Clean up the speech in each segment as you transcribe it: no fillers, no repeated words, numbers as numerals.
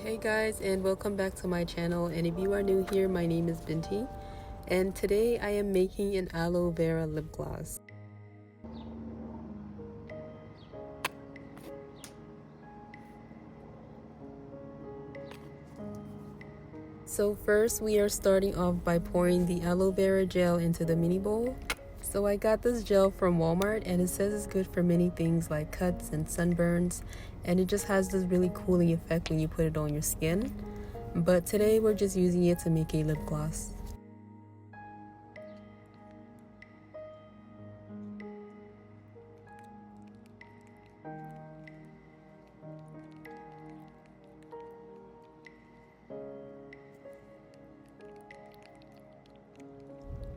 Hey guys, and welcome back to my channel. And if you are new here, my name is Binti, and today I am making an aloe vera lip gloss. So first we are starting off by pouring the aloe vera gel into the mini bowl. So I got this gel from Walmart, and it says it's good for many things like cuts and sunburns, and it just has this really cooling effect when you put it on your skin. But today we're just using it to make a lip gloss.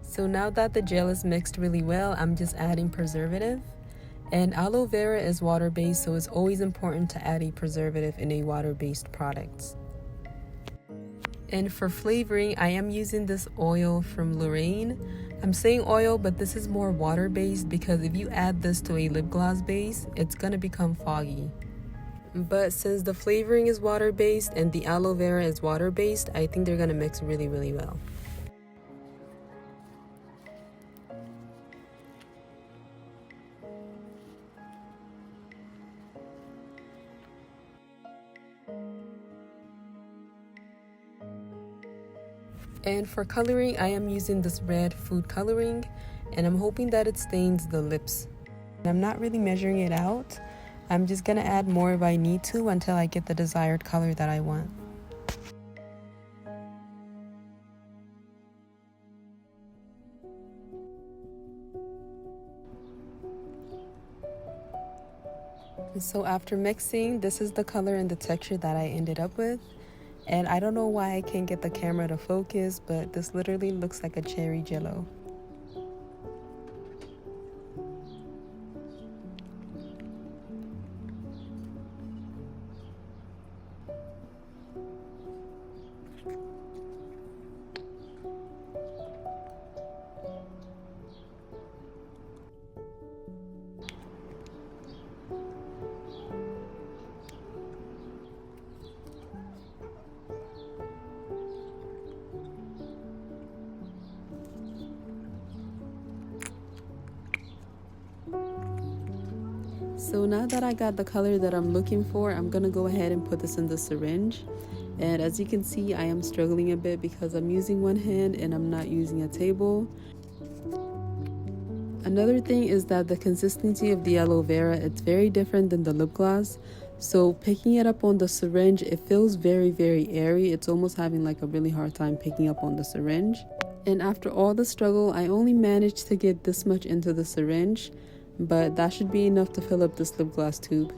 So now that the gel is mixed really well, I'm just adding preservative. And aloe vera is water-based, so it's always important to add a preservative in a water-based product. And for flavoring, I am using this oil from Lorraine. I'm saying oil, but this is more water-based because if you add this to a lip gloss base, it's gonna become foggy. But since the flavoring is water-based and the aloe vera is water-based, I think they're gonna mix really, really well. And for coloring, I am using this red food coloring, and I'm hoping that it stains the lips. I'm not really measuring it out. I'm just gonna add more if I need to until I get the desired color that I want. So after mixing, this is the color and the texture that I ended up with. And I don't know why I can't get the camera to focus, but this literally looks like a cherry jello. So now that I got the color that I'm looking for, I'm gonna go ahead and put this in the syringe. And as you can see, I am struggling a bit because I'm using one hand and I'm not using a table. Another thing is that the consistency of the aloe vera, it's very different than the lip gloss. So picking it up on the syringe, it feels very, very airy. It's almost having like a really hard time picking up on the syringe. And after all the struggle, I only managed to get this much into the syringe, but that should be enough to fill up this lip gloss tube.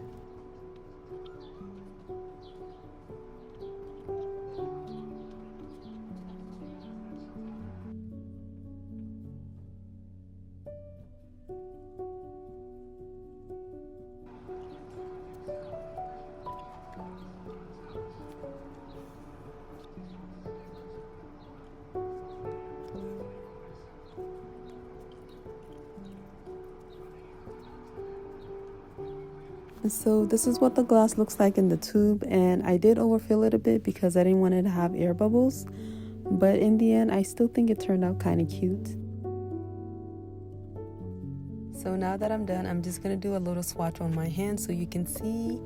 So this is what the gloss looks like in the tube, and I did overfill it a bit because I didn't want it to have air bubbles, but in the end I still think it turned out kind of cute. So now that I'm done, I'm just gonna do a little swatch on my hand so you can see,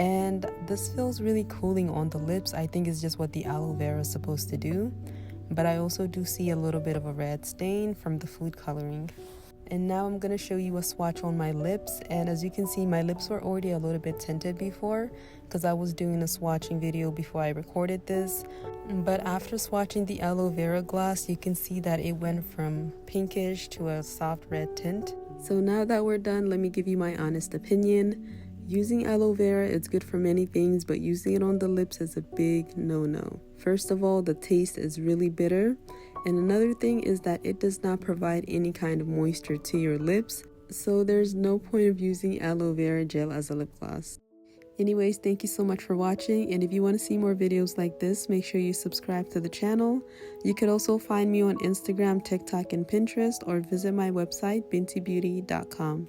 and this feels really cooling on the lips. I think it's just what the aloe vera is supposed to do, but I also do see a little bit of a red stain from the food coloring. And now I'm going to show you a swatch on my lips, and as you can see, my lips were already a little bit tinted before because I was doing a swatching video before I recorded this. But after swatching the aloe vera gloss, you can see that it went from pinkish to a soft red tint. So now that we're done, let me give you my honest opinion. Using aloe vera, it's good for many things, but using it on the lips is a big no-no. First of all, the taste is really bitter. And another thing is that it does not provide any kind of moisture to your lips, so there's no point of using aloe vera gel as a lip gloss. Anyways, thank you so much for watching, and if you want to see more videos like this, make sure you subscribe to the channel. You could also find me on Instagram, TikTok, and Pinterest, or visit my website, bintibeauty.com.